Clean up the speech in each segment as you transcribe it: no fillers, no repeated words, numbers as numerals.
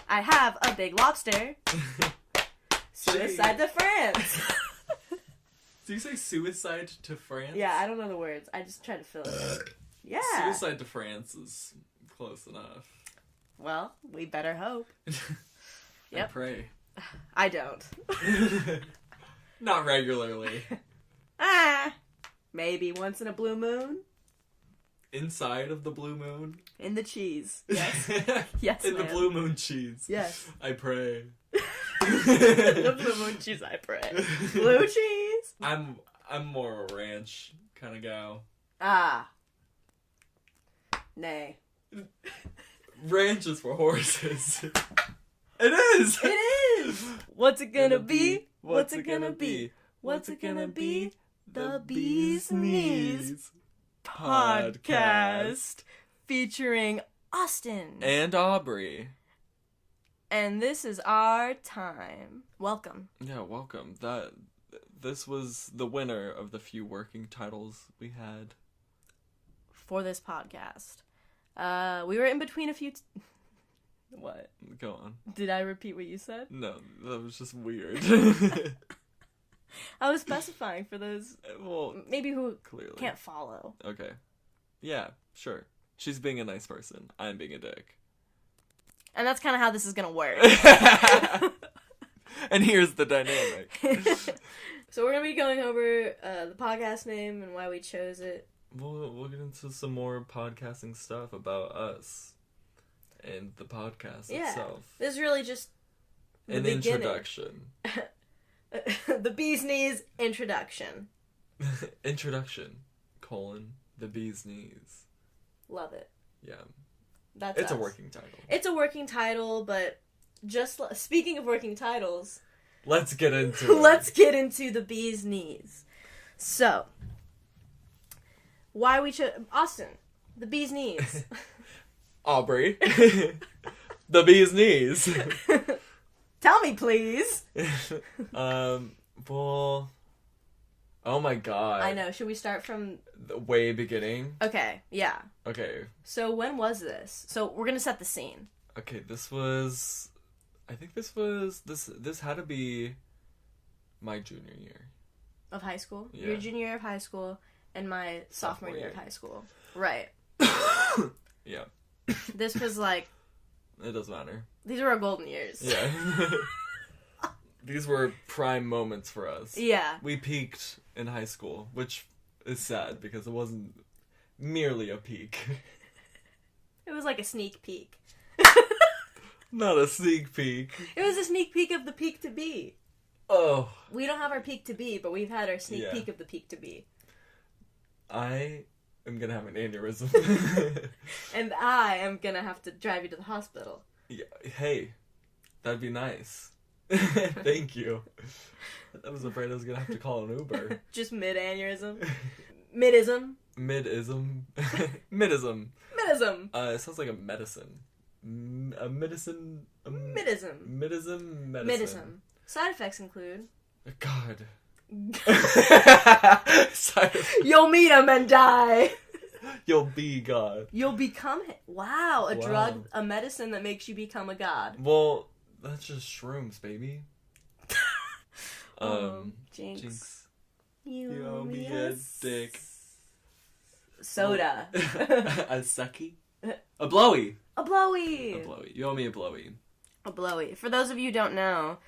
I have a big lobster. Suicide to France. Did you say suicide to France? Yeah, I don't know the words. I just tried to fill it in. Yeah. Suicide to France is close enough. Well, we better hope. Yep. I pray. I don't. Not regularly. Maybe once in a blue moon. Inside of the blue moon? In the cheese. Yes. Yes, In the blue moon cheese. Yes. I pray. The blue moon cheese, I pray. Blue cheese? I'm more a ranch kind of gal. Ah. Nay. Ranch is for horses. It is! It is! What's it gonna be? What's it gonna be? What's it gonna be? The Bee's Knees podcast featuring Austin and Aubrey. And this is our time. Welcome. Yeah, welcome. This was the winner of the few working titles we had for this podcast. We were in between a few. What? Go on. Did I repeat what you said? No, that was just weird. I was specifying for those maybe who clearly can't follow. Okay. Yeah, sure. She's being a nice person. I'm being a dick. And that's kind of how this is going to work. And here's the dynamic. So we're going to be going over the podcast name and why we chose it. We'll get into some more podcasting stuff about us and the podcast itself. This is really just the An beginning. Introduction. The Bee's Knees introduction. Introduction, the Bee's Knees. Love it. Yeah. It's a working title. It's a working title, but just speaking of working titles, let's get into it. Let's get into the Bee's Knees. So, why we chose Austin, the Bee's Knees. Aubrey, the Bee's Knees. Tell me, please. Well, oh my god. I know. Should we start from the way beginning? Okay, yeah. Okay. So when was this? So we're gonna set the scene. Okay, this had to be my junior year. Of high school? Yeah. Your junior year of high school and my sophomore year of high school. Right. Yeah. This was like... It doesn't matter. These were our golden years. Yeah. These were prime moments for us. Yeah. We peaked in high school, which is sad because it wasn't merely a peak. It was like a sneak peek. Not a sneak peek. It was a sneak peek of the peak to be. Oh. We don't have our peak to be, but we've had our sneak peek of the peak to be. I am gonna have an aneurysm. And I am gonna have to drive you to the hospital. Yeah, hey, that'd be nice. Thank you. I was afraid I was gonna have to call an Uber. Just mid-aneurysm. Midism. Midism. Midism. Midism. It sounds like a medicine. A medicine. Midism. Medicine. Midism. Side effects include... God. You'll meet him and die. You'll be God. You'll become... Wow, a drug, a medicine that makes you become a god. Well, that's just shrooms, baby. Jinx. You owe me a dick. Soda. A sucky? A blowy. A blowy. A blowy. You owe me a blowy. A blowy. For those of you who don't know,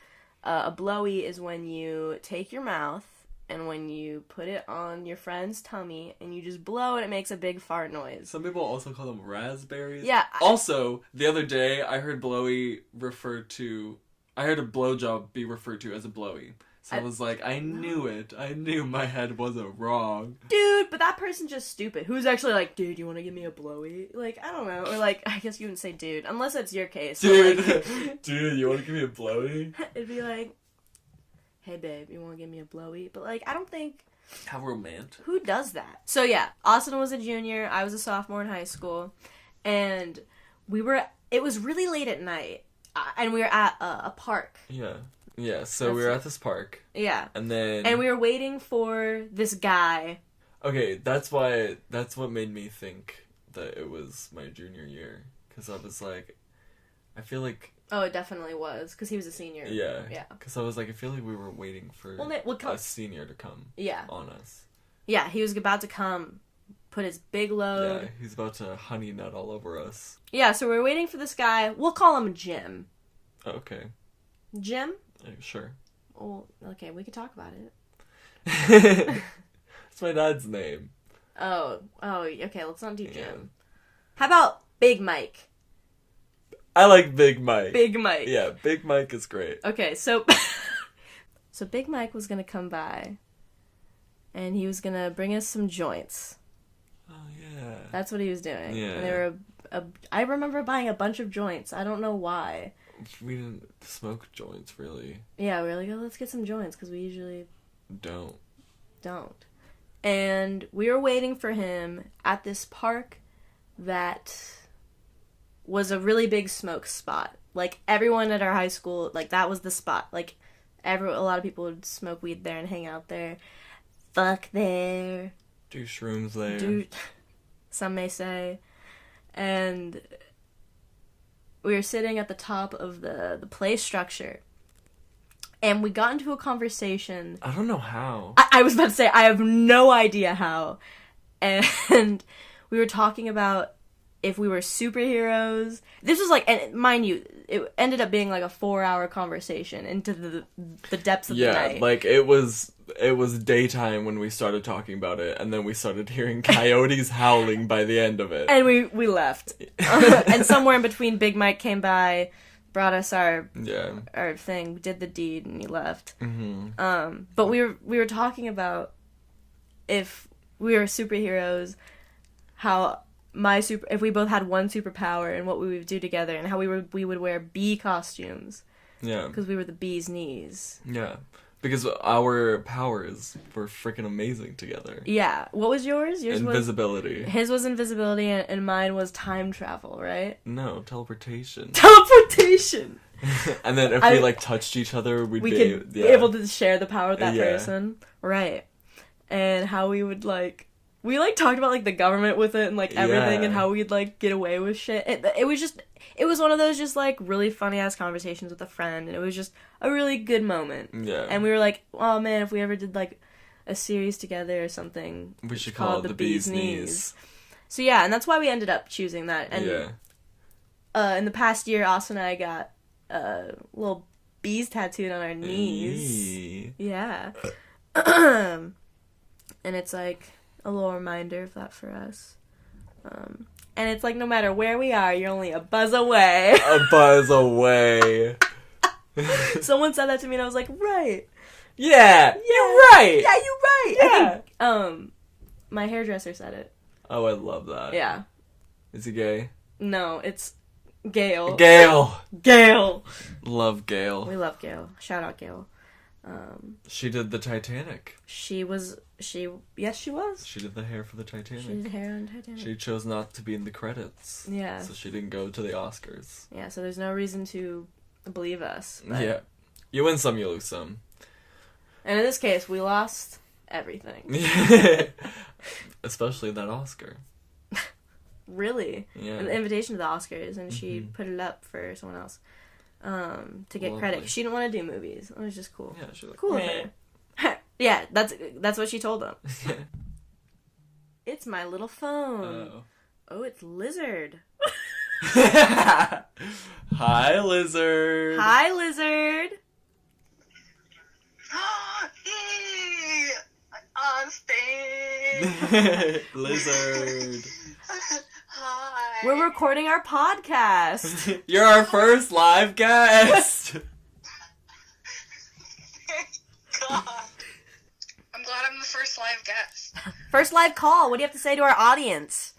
a blowy is when you take your mouth and when you put it on your friend's tummy and you just blow and it makes a big fart noise. Some people also call them raspberries. Yeah. Also, the other day I heard blowy I heard a blowjob be referred to as a blowy. So I was like, I knew it. I knew my head wasn't wrong. Dude, but that person's just stupid. Who's actually like, dude, you want to give me a blowy? Like, I don't know. Or like, I guess you wouldn't say dude, unless that's your case. Dude, like, dude, you want to give me a blowy? It'd be like, hey babe, you want to give me a blowy? But like, I don't think... How romantic. Who does that? So yeah, Austin was a junior, I was a sophomore in high school, and it was really late at night, and we were at a park. Yeah, so we were at this park. Yeah. And then... And we were waiting for this guy. Okay, that's what made me think that it was my junior year. Because I was like, I feel like... Oh, it definitely was, because he was a senior. Yeah. Yeah. Because I was like, I feel like we were waiting for a senior to come on us. Yeah, he was about to come, put his big load. Yeah, he's about to honey nut all over us. Yeah, so we're waiting for this guy. We'll call him Jim. Okay. Jim? Sure. Well, okay, we could talk about it. It's my dad's name. Oh, okay, let's not do Jim. Yeah. How about Big Mike? I like Big Mike. Big Mike. Yeah, Big Mike is great. Okay, so Big Mike was gonna come by, and he was gonna bring us some joints. Oh, yeah. That's what he was doing. Yeah. And there were I remember buying a bunch of joints. I don't know why. We didn't smoke joints, really. Yeah, we were like, oh, let's get some joints, because we usually... Don't. And we were waiting for him at this park that was a really big smoke spot. Like, everyone at our high school, like, that was the spot. Like, a lot of people would smoke weed there and hang out there. Fuck there. Do shrooms there. Some may say. And we were sitting at the top of the play structure. And we got into a conversation. I don't know how. I was about to say, I have no idea how. And we were talking about if we were superheroes. This was like, and mind you, it ended up being like a 4-hour conversation into the depths of the night. Yeah, like it was daytime when we started talking about it, and then we started hearing coyotes howling by the end of it. And we left. And somewhere in between, Big Mike came by, brought us our thing, did the deed, and he left. Mm-hmm. But we were talking about if we were superheroes, how if we both had one superpower and what we would do together, and how we would wear bee costumes. Yeah. Because we were the bee's knees. Yeah. Because our powers were freaking amazing together. Yeah. What was yours? Invisibility. His was invisibility, and mine was time travel, right? No, teleportation. Teleportation! And then if we, touched each other, we'd be able to share the power with that person. Right. And how we would, we talked about the government with it and everything and how we'd get away with shit. It was one of those just really funny ass conversations with a friend, and it was just a really good moment. Yeah. And we were like, oh man, if we ever did a series together or something, we should call it the Bee's Knees. So yeah, and that's why we ended up choosing that. And in the past year, Austin and I got little bees tattooed on our knees. Yeah. And it's a little reminder of that for us. And it's no matter where we are, you're only a buzz away. A buzz away. Someone said that to me and I was like, right. Yeah, you're right. Yeah, you're right. Yeah. I think, my hairdresser said it. Oh, I love that. Yeah. Is he gay? No, it's Gail. Gail! Love Gail. We love Gail. Shout out Gail. She did the Titanic. Yes, she was. She did the hair for the Titanic. She did hair on Titanic. She chose not to be in the credits. Yeah. So she didn't go to the Oscars. Yeah, so there's no reason to believe us. But... Yeah. You win some, you lose some. And in this case, we lost everything. Especially that Oscar. Really? Yeah. An invitation to the Oscars, and she put it up for someone else. To get credit. She didn't want to do movies. It was just cool. Yeah, she was cool of her. Yeah, that's what she told them. It's my little phone. Oh, it's Lizard. Hi, Lizard. Hi, Lizard. Hey, on stage. Lizard. Hi. We're recording our podcast. You're our first live guest. God. I'm glad I'm the first live guest. First live call. What do you have to say to our audience?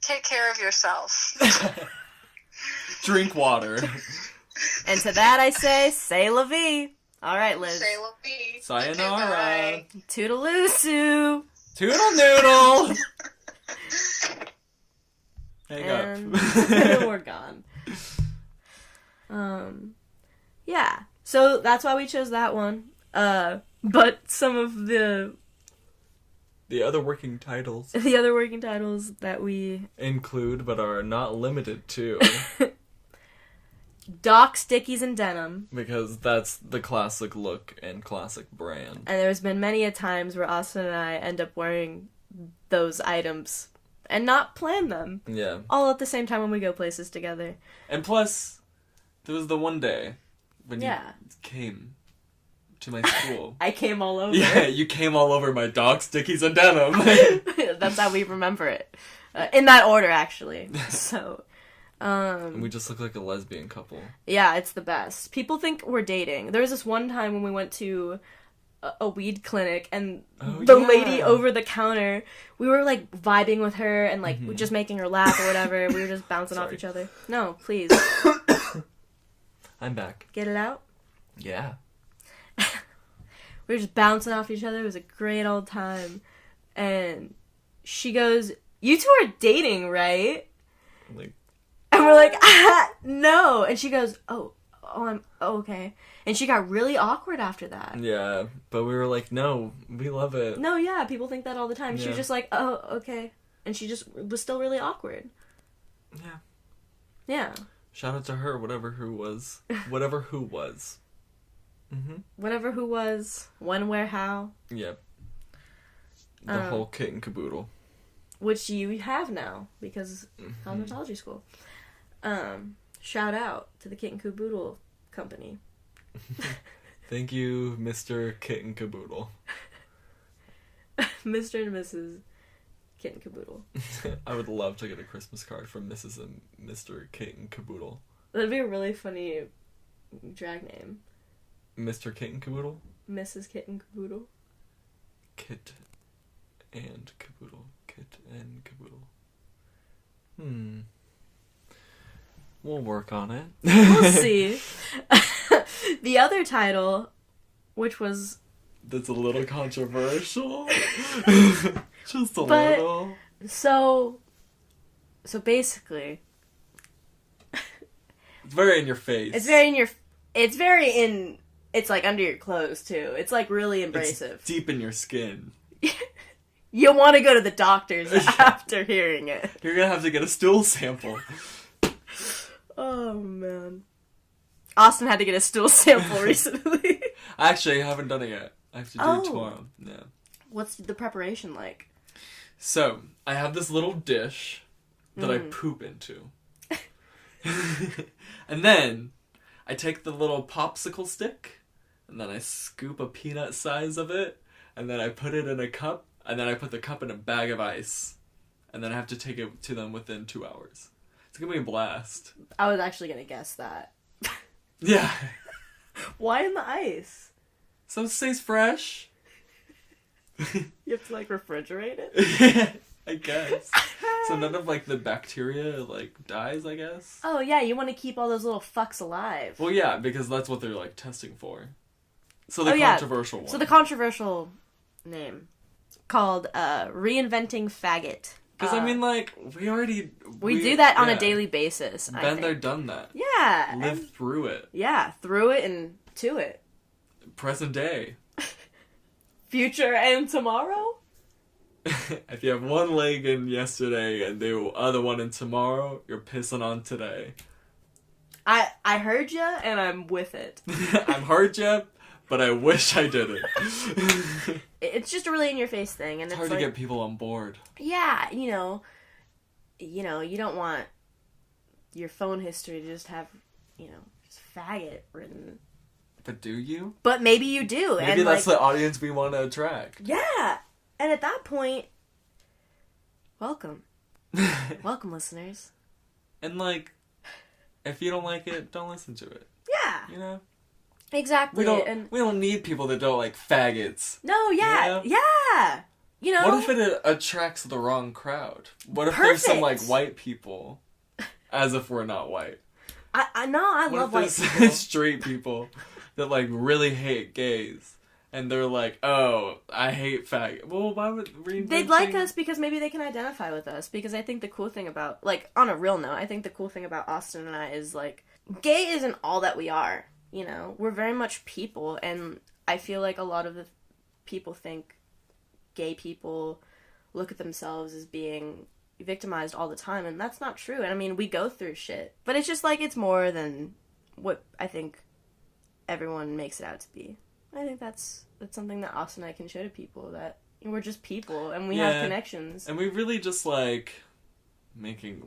Take care of yourself. Drink water. And to that I say la vie. All right, Liz. Say la vie. Sayonara. Okay, Toodaloo-soo. Toodle noodle. Hang up. We're gone. Yeah. So that's why we chose that one. But some of the other working titles that we include, but are not limited to, Docs, Dickies, and denim. because that's the classic look and classic brand. And there's been many a times where Austin and I end up wearing those items and not plan them. Yeah. All at the same time when we go places together. And plus, there was the one day when you came to my school. I came all over. Yeah, you came all over my Docs, Dickies, and denim. That's how we remember it. In that order, actually. So, and we just look like a lesbian couple. yeah, it's the best. People think we're dating. There was this one time when we went to a weed clinic, and the lady over the counter, we were like vibing with her and like just making her laugh or whatever. We were just bouncing off each other. No, please. I'm back. Get it out? Yeah. We were just bouncing off each other. It was a great old time. And she goes, "You two are dating, right?" Like, and we're like, no. And she goes, oh, okay. And she got really awkward after that. yeah, but we were like, no, we love it. No, yeah, people think that all the time. Yeah. She was just like, oh, okay. And she just was still really awkward. Yeah. Yeah. Shout out to her, whatever who was. Mm-hmm. Whatever who was, when, where, how. Yep. The whole kit and caboodle. Which you have now, because cosmetology school. Shout out to the Kit and Caboodle company. Thank you, Mr. Kit and Caboodle. Mr. and Mrs. Kit and Caboodle. I would love to get a Christmas card from Mrs. and Mr. Kit and Caboodle. That'd be a really funny drag name. Mr. Kit and Caboodle? Mrs. Kit and Caboodle. Kit and Caboodle. Kit and Caboodle. We'll work on it. We'll see. The other title, which was... That's a little controversial. Just a little. So basically... It's very in your face. It's like under your clothes, too. It's like really abrasive. It's deep in your skin. You'll want to go to the doctors after hearing it. You're gonna have to get a stool sample. Oh, man. Austin had to get a stool sample recently. Actually, I haven't done it yet. I have to do it tomorrow. Yeah. What's the preparation like? So, I have this little dish that I poop into. And then, I take the little popsicle stick, and then I scoop a peanut size of it, and then I put it in a cup, and then I put the cup in a bag of ice. And then I have to take it to them within 2 hours. It's gonna be a blast. I was actually gonna guess that. Yeah. Why in the ice? So it stays fresh. You have to, like, refrigerate it? I guess. So none of, like, the bacteria, like, dies, I guess. Oh, yeah, you want to keep all those little fucks alive. Well, yeah, because that's what they're, like, testing for. So the controversial one. So the controversial name. Called, Reinventing Faggot. Because, I mean, like, we do that on a daily basis, I think. Been there, done that. Yeah. Lived through it. Yeah, through it and to it. Present day. Future and tomorrow? If you have one leg in yesterday and the other one in tomorrow, you're pissing on today. I heard ya, and I'm with it. I've heard ya, but I wish I didn't. It's just a really in-your-face thing, and it's hard to get people on board. Yeah, you don't want your phone history to just have, just faggot written. But do you? But maybe you do. Maybe that's the audience we want to attract. Yeah, and at that point, welcome. Welcome, listeners. And, like, if you don't like it, don't listen to it. Yeah. You know? Exactly. We don't need people that don't like faggots. No, yeah. You know? Yeah. You know? What if it attracts the wrong crowd? What if there's some, like, white people? As if we're not white. I love white people. What if there's straight people that, like, really hate gays? And they're like, oh, I hate faggot. Well, why would... They'd like us because maybe they can identify with us. Because I think the cool thing about... Like, on a real note, I think the cool thing about Austin and I is, like, gay isn't all that we are. You know? We're very much people. And I feel like a lot of the people think gay people look at themselves as being victimized all the time, and that's not true. And I mean, we go through shit, but it's just like it's more than what I think everyone makes it out to be. I think that's something that Austin and I can show to people, that we're just people and we have connections, and we really just like making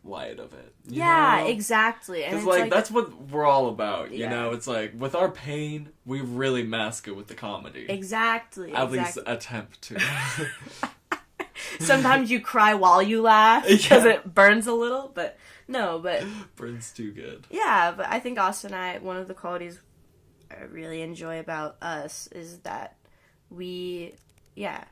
light of it. You yeah, know? Exactly. Because like that's what we're all about. You know, it's like with our pain, we really mask it with the comedy. Exactly. At least attempt to. Sometimes you cry while you laugh because it burns a little, but no, but burns too good. Yeah, but I think Austin and I, one of the qualities I really enjoy about us is that we,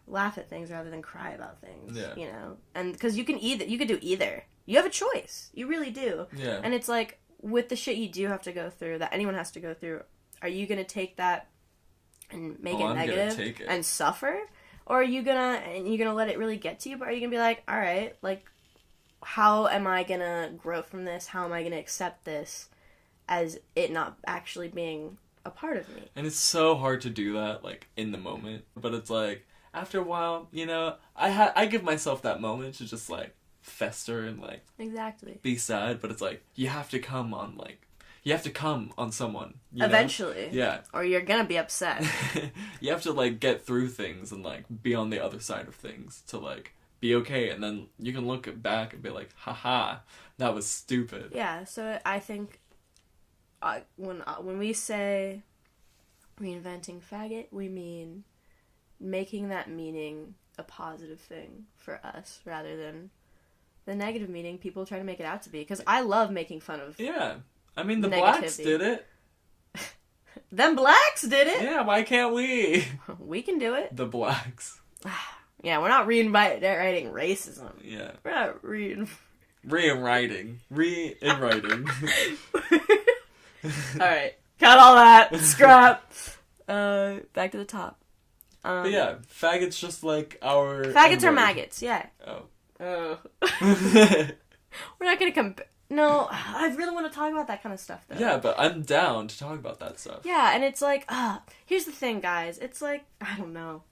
laugh at things rather than cry about things. Yeah. You know, and because you could do either. You have a choice. You really do. Yeah. And it's like with the shit you do have to go through, that anyone has to go through. Are you gonna take that and make it negative and suffer? Or are you gonna let it really get to you? But are you gonna be like, all right, like, how am I gonna grow from this? How am I gonna accept this as it not actually being a part of me? And it's so hard to do that, like, in the moment. But it's like, after a while, you know, I give myself that moment to just, like, fester and, like, exactly be sad. But it's like, you have to come on someone. Eventually. Know? Yeah. Or you're gonna be upset. You have to, like, get through things and, like, be on the other side of things to, like, be okay. And then you can look back and be like, haha, that was stupid. Yeah, so I think when we say reinventing faggot, we mean making that meaning a positive thing for us rather than the negative meaning people try to make it out to be. Because I love making fun of I mean, the blacks did it. Them blacks did it? Yeah, why can't we? We can do it. The blacks. Yeah, we're not rewriting racism. Yeah. We're not Rewriting. Alright. Cut all that. Scrap. Back to the top. But yeah, faggots just like our... Faggots are maggots, yeah. Oh. We're not gonna compare... No, I really want to talk about that kind of stuff, though. Yeah, but I'm down to talk about that stuff. Yeah, and it's like, here's the thing, guys. It's like, I don't know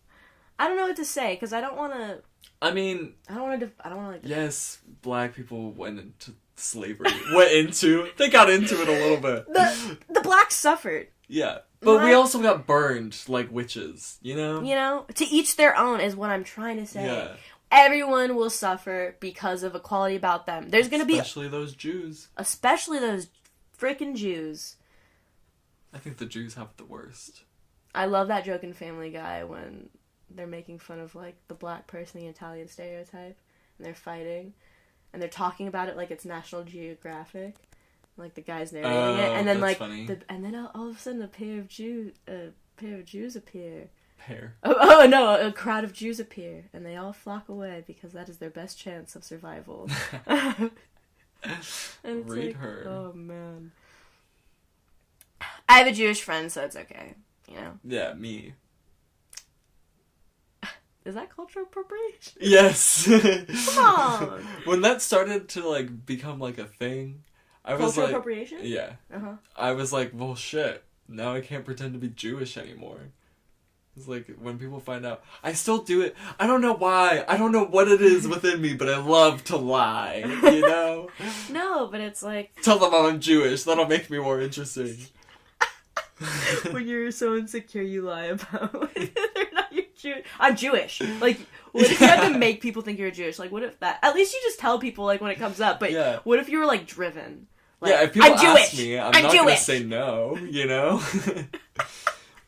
what to say, because I don't want to... I don't want to, like... Yes, black people went into slavery. They got into it a little bit. The blacks suffered. Yeah, but we also got burned like witches, you know? You know? To each their own is what I'm trying to say. Yeah. Everyone will suffer because of equality about them. There's going to be... Especially those Jews. Especially those frickin' Jews. I think the Jews have the worst. I love that joke in Family Guy when they're making fun of, like, the black person, the Italian stereotype, and they're fighting, and they're talking about it like it's National Geographic. Like, the guy's narrating it, and then, like... Funny. And then all of a sudden a pair of Jews appear. Oh no, a crowd of Jews appear, and they all flock away because that is their best chance of survival. And Read like, her. Oh man. I have a Jewish friend, so it's okay. You know? Yeah, me. Is that cultural appropriation? Yes. Come on. When that started to, like, become, like, a thing, I was cultural like... appropriation? Yeah. Uh-huh. I was like, well, shit. Now I can't pretend to be Jewish anymore. It's like, when people find out... I still do it. I don't know why. I don't know what it is within me, but I love to lie, you know? No, but it's like... Tell them I'm Jewish. That'll make me more interesting. When you're so insecure, you lie about whether or not you're Jewish. I'm Jewish. Like, what if you had to make people think you're Jewish? Like, what if that... At least you just tell people, like, when it comes up. But what if you were, like, driven? Like, yeah, if people I'm Jewish. ask me, I'm not going to say no, you know?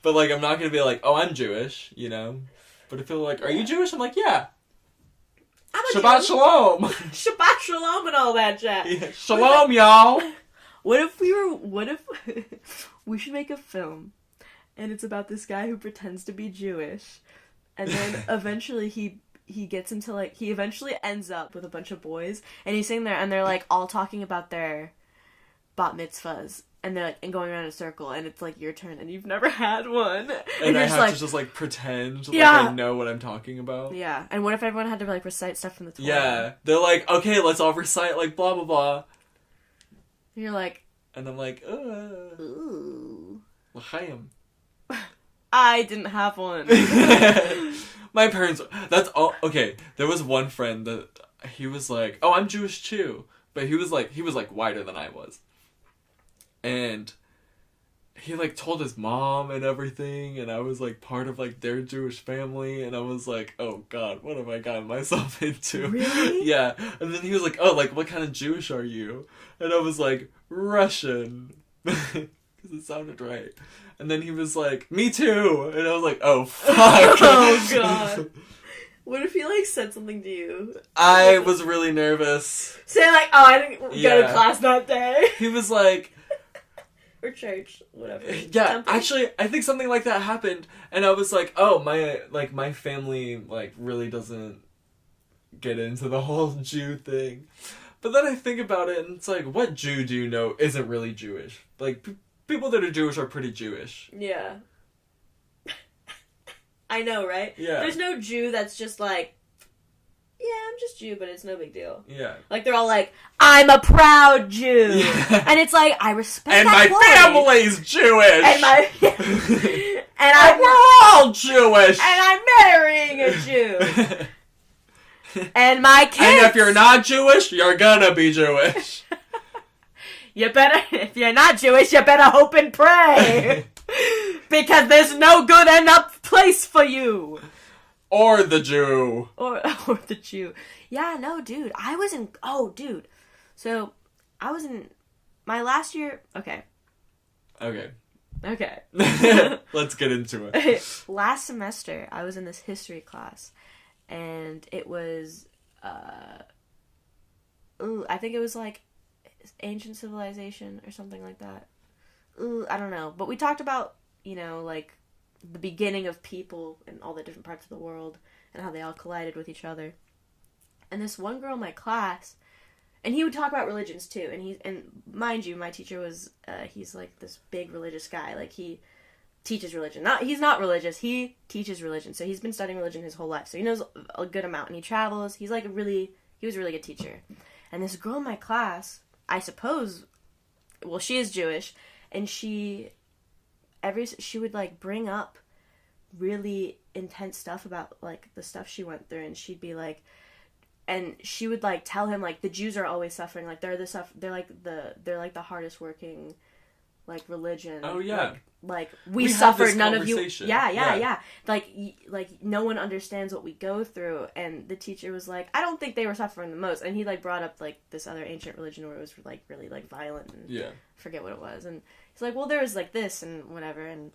But, like, I'm not going to be like, oh, I'm Jewish, you know? But if people are like, are you Jewish? I'm like, yeah. Shabbat Shalom. Shabbat Shalom and all that jazz. Yeah. Shalom, y'all. What if we should make a film, and it's about this guy who pretends to be Jewish, and then eventually he gets into, like, he eventually ends up with a bunch of boys, and he's sitting there, and they're, like, all talking about their bat mitzvahs. And they're, like, and going around in a circle, and it's, like, your turn, and you've never had one. And I have to just, like, pretend like I know what I'm talking about. Yeah. And what if everyone had to, like, recite stuff from the Torah? Yeah. They're like, okay, let's all recite, like, blah, blah, blah. And you're like... And I'm like, Ooh. L'chaim. I didn't have one. My parents, that's all, okay, there was one friend that, he was like, oh, I'm Jewish too, but he was like whiter than I was, and he like told his mom and everything, and I was like part of like their Jewish family, and I was like, oh god, what have I gotten myself into? Really? Yeah. And then he was like, oh, like what kind of Jewish are you? And I was like, Russian, because it sounded right. And then he was like, me too, and I was like, oh fuck. Oh god. What if he like said something to you? I was really nervous. Say like, oh, I didn't go to class that day. He was like, or church, whatever. yeah, Temple. actually, I think something like that happened, and I was like, oh, my family, like, really doesn't get into the whole Jew thing. But then I think about it, and it's like, what Jew do you know isn't really Jewish? Like, people that are Jewish are pretty Jewish. Yeah. I know, right? Yeah. There's no Jew that's just like, yeah, I'm just Jew, but it's no big deal. Yeah. Like, they're all like, I'm a proud Jew. Yeah. And it's like, I respect and that my point. family's Jewish! And my... and we're all Jewish! And I'm marrying a Jew. And my kids... And if you're not Jewish, you're gonna be Jewish. You better... If you're not Jewish, you better hope and pray. Because there's no good enough place for you. Or the Jew. Or the Jew. Yeah, no, dude. I was in... Oh, dude. So, I was in... My last year... Okay. Okay. Let's get into it. Last semester, I was in this history class. And it was... I think it was like ancient civilization or something like that. I don't know. But we talked about, you know, like... the beginning of people in all the different parts of the world and how they all collided with each other. And this one girl in my class, and he would talk about religions too, and mind you, my teacher was he's like this big religious guy. Like, he teaches religion. He's not religious, he teaches religion. So he's been studying religion his whole life. So he knows a good amount, and he travels. He was a really good teacher. And this girl in my class, I suppose, well, she is Jewish, and she would like bring up really intense stuff about like the stuff she went through, and she'd be like, and she would like tell him like the Jews are always suffering, like they're like the hardest working like religion. Oh yeah. Like we suffered, none of you. Yeah. Like no one understands what we go through, and the teacher was like, I don't think they were suffering the most, and he like brought up like this other ancient religion where it was like really like violent and yeah. forget what it was, and he's like, well, there was like this and whatever, and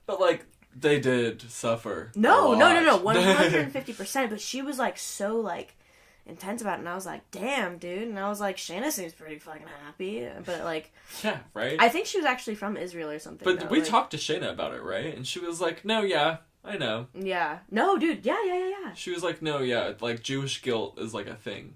but like they did suffer. No, 150%. But she was like so like intense about it, and I was like, damn, dude. And I was like, Shanna seems pretty fucking happy, but like, yeah, right. I think she was actually from Israel or something. But though. we like, talked to Shayna about it, right? And she was like, no, yeah, I know. Yeah, no, dude, yeah. She was like, no, yeah, like Jewish guilt is like a thing.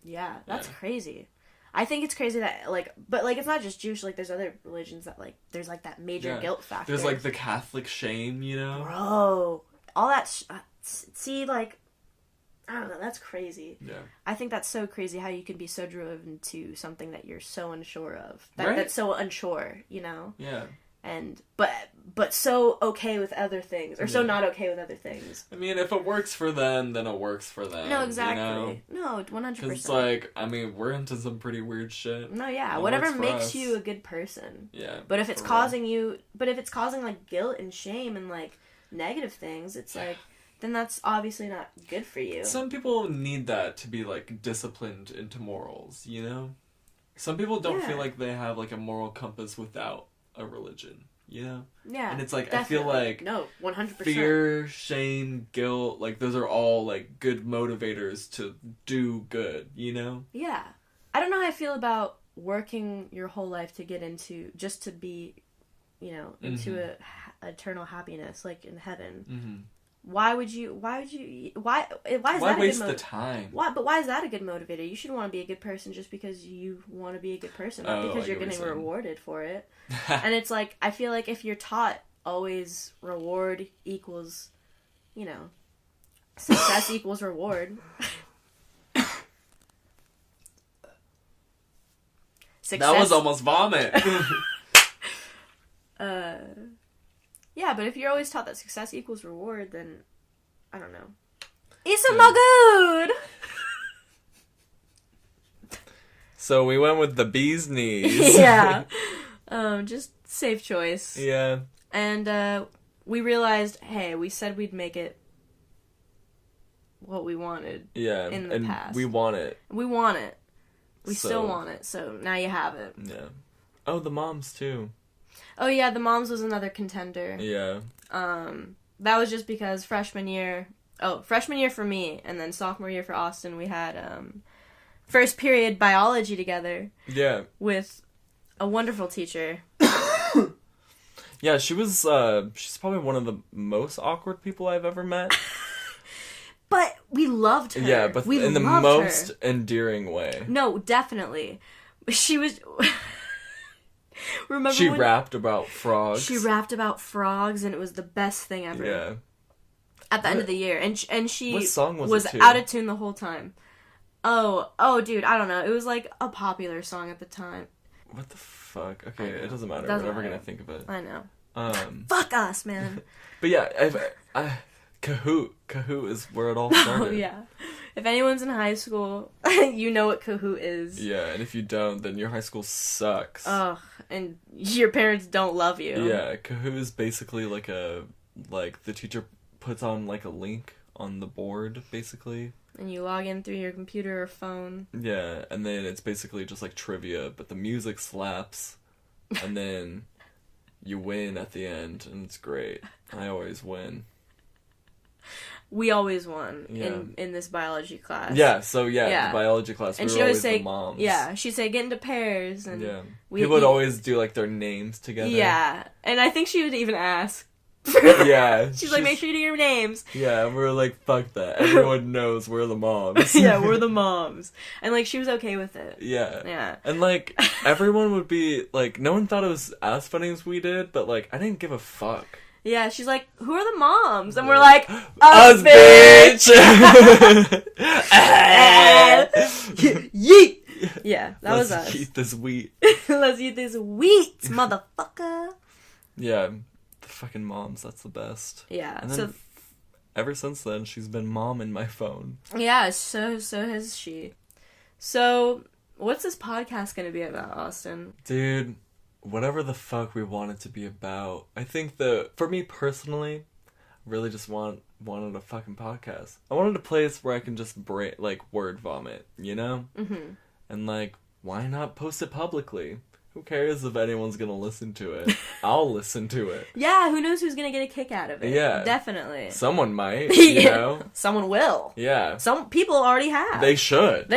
Yeah, that's crazy. I think it's crazy that, like, but, like, it's not just Jewish, like, there's other religions that, like, there's, like, that major guilt factor. There's, like, the Catholic shame, you know? Bro, all that, see, like, I don't know, that's crazy. Yeah. I think that's so crazy how you can be so driven to something that you're so unsure of. That's so unsure, you know? Yeah. And, but so okay with other things, or so not okay with other things. I mean, if it works for them, then it works for them. No, exactly. You know? No, 100%. Because it's like, I mean, we're into some pretty weird shit. No, yeah, whatever makes you a good person. Yeah. But if it's causing like guilt and shame and like negative things, it's like, then that's obviously not good for you. Some people need that to be like disciplined into morals, you know? Some people don't feel like they have like a moral compass without a religion, you know? Yeah. And it's like, definitely. I feel like no, 100%. fear, shame, guilt, like those are all like good motivators to do good, you know? Yeah. I don't know how I feel about working your whole life to get into, just to be, you know, into a eternal happiness, like in heaven. Mm-hmm. Why is that waste the time? Why is that a good motivator? You should want to be a good person just because you want to be a good person, not because you're getting rewarded for it. And it's like, I feel like if you're taught always reward equals, you know, success equals reward. Success. That was almost vomit. Yeah, but if you're always taught that success equals reward, then I don't know. It's not good. So we went with the bee's knees. Yeah. Just safe choice. Yeah. And we realized, hey, we said we'd make it what we wanted. Yeah. In the past. We want it. We want it. We still want it. So now you have it. Yeah. Oh, the moms too. Oh yeah, the moms was another contender. Yeah. That was just because freshman year for me, and then sophomore year for Austin, we had first period biology together. Yeah. With a wonderful teacher. Yeah, she's probably one of the most awkward people I've ever met. But we loved her. Yeah, but in the most endearing way. No, definitely. She was... Remember she rapped about frogs. She rapped about frogs, and it was the best thing ever. Yeah. At the end of the year. And she what song was it to? Out of tune the whole time. Oh, dude, I don't know. It was like a popular song at the time. What the fuck? Okay, it doesn't matter. We're never gonna think of it. I know. Fuck us, man. But yeah, Kahoot is where it all started. Oh, yeah. If anyone's in high school, you know what Kahoot is. Yeah, and if you don't, then your high school sucks. Ugh, and your parents don't love you. Yeah, Kahoot is basically like the teacher puts on like a link on the board, basically. And you log in through your computer or phone. Yeah, and then it's basically just like trivia, but the music slaps, and then you win at the end, and it's great. I always win. We always won in this biology class. Yeah, so the biology class, and we were always the moms. Yeah, she'd say get into pairs, and people would always do like their names together. Yeah, and I think she would even ask. Yeah. She's like, make sure you do your names. Yeah, and we were like, fuck that. Everyone knows we're the moms. Yeah, we're the moms. And like, she was okay with it. Yeah. Yeah. And like, everyone would be like, no one thought it was as funny as we did, but like, I didn't give a fuck. Yeah, she's like, who are the moms? And we're like, us, bitch! Yeet! Yeah, that was us. Let's eat this wheat. Let's eat this wheat, motherfucker. Yeah, the fucking moms, that's the best. Yeah, and then ever since then, she's been mom in my phone. Yeah, so has she. So, what's this podcast gonna be about, Austin? Dude, whatever the fuck we want it to be about. I think for me personally, I really just wanted a fucking podcast. I wanted a place where I can just word vomit, you know? Mm-hmm. And like, why not post it publicly? Who cares if anyone's gonna listen to it? I'll listen to it. Yeah, who knows who's gonna get a kick out of it? Yeah. Definitely. Someone might, you know? Someone will. Yeah. Some people already have. They should.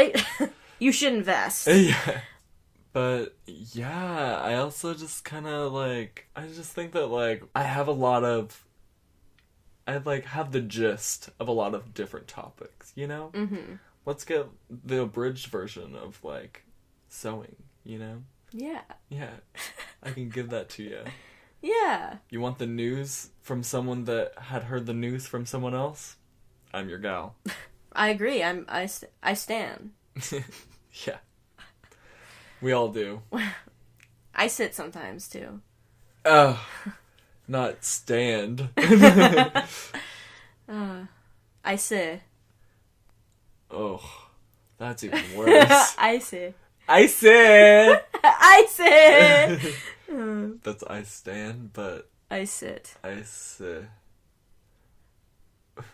You should invest. Yeah. But, yeah, I also just kind of, like, I just think that, like, I have the gist of a lot of different topics, you know? Mm-hmm. Let's get the abridged version of, like, sewing, you know? Yeah. Yeah. I can give that to you. Yeah. You want the news from someone that had heard the news from someone else? I'm your gal. I agree. I stan. Yeah. We all do. I sit sometimes, too. Oh. Not stand. I sit. Oh. That's even worse. I sit. I sit! I sit! That's I stand, but... I sit. I sit.